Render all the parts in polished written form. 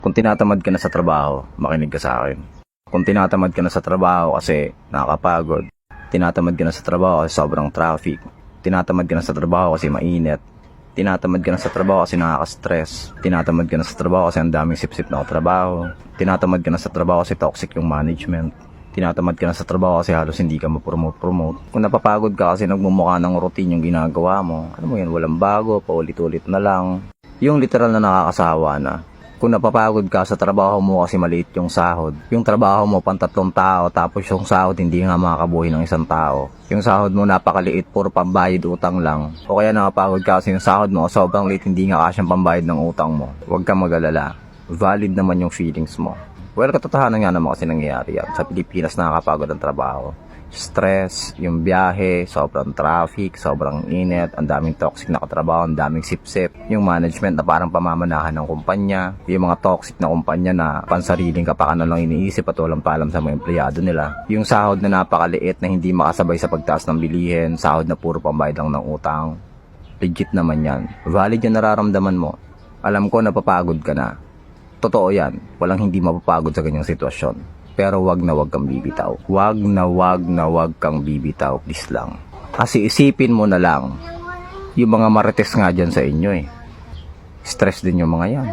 Kung tinatamad ka na sa trabaho, makinig ka sa akin. Kung tinatamad ka na sa trabaho kasi nakakapagod, tinatamad ka na sa trabaho kasi sobrang traffic, tinatamad ka na sa trabaho kasi mainit, tinatamad ka na sa trabaho kasi nakaka-stress, tinatamad ka na sa trabaho kasi ang daming sip-sip na trabaho, tinatamad ka na sa trabaho kasi toxic yung management, tinatamad ka na sa trabaho kasi halos hindi ka ma-promote. Kung napapagod ka kasi nagmumukha ng routine yung ginagawa mo, ano mo yan, walang bago, paulit-ulit na lang, yung literal na nakakasawa na. Kung napapagod ka sa trabaho mo kasi maliit yung sahod, yung trabaho mo pang 3 tao tapos yung sahod hindi nga makakabuhay ng 1 tao, yung sahod mo napakaliit puro pambayad utang lang, o kaya nakapagod ka kasi yung sahod mo sobrang liit hindi nga kasyang pambayad ng utang mo, huwag kang mag-alala, valid naman yung feelings mo. Well, katotohanan nga naman kasi nangyayari yan. Sa Pilipinas nakakapagod ang trabaho. Stress, yung biyahe, sobrang traffic, sobrang init, ang daming toxic na katrabaho, ang daming sip-sip, yung management na parang pamamanahan ng kumpanya, yung mga toxic na kumpanya na pansariling kapakanan lang iniisip at walang paalam sa mga empleyado nila, yung sahod na napakaliit na hindi makasabay sa pagtaas ng bilihin, sahod na puro pambayad lang ng utang. Legit naman yan. Valid yung nararamdaman mo. Alam ko napapagod ka na. Totoo yan, walang hindi mapapagod sa ganyang sitwasyon. Pero wag na wag kang bibitaw. Wag na wag kang bibitaw, please lang. Kasi isipin mo na lang, yung mga marites nga dyan sa inyo eh. Stress din yung mga yan.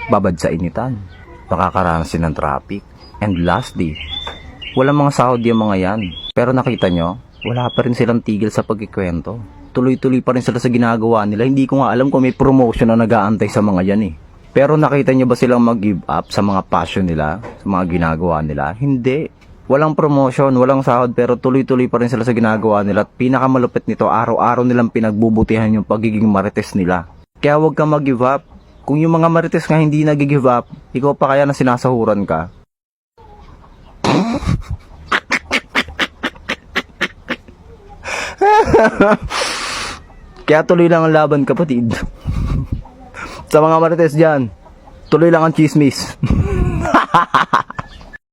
Babad sa initan. Makakaranas din ng traffic. And lastly, walang mga sahod yung mga yan. Pero nakita nyo, wala pa rin silang tigil sa pagkikwento. Tuloy-tuloy pa rin sila sa ginagawa nila. Hindi ko nga alam kung may promotion na nag-aantay sa mga yan eh. Pero nakita nyo ba silang mag-give up sa mga passion nila, sa mga ginagawa nila? Hindi. Walang promotion, walang sahod, pero tuloy-tuloy pa rin sila sa ginagawa nila. At pinakamalupit nito, araw-araw nilang pinagbubutihan yung pagiging marites nila. Kaya huwag kang mag-give up. Kung yung mga marites nga hindi nag-give up, ikaw pa kaya na sinasahuran ka? Kaya tuloy lang ang laban, kapatid. Sa mga marites dyan, tuloy lang ang chismis.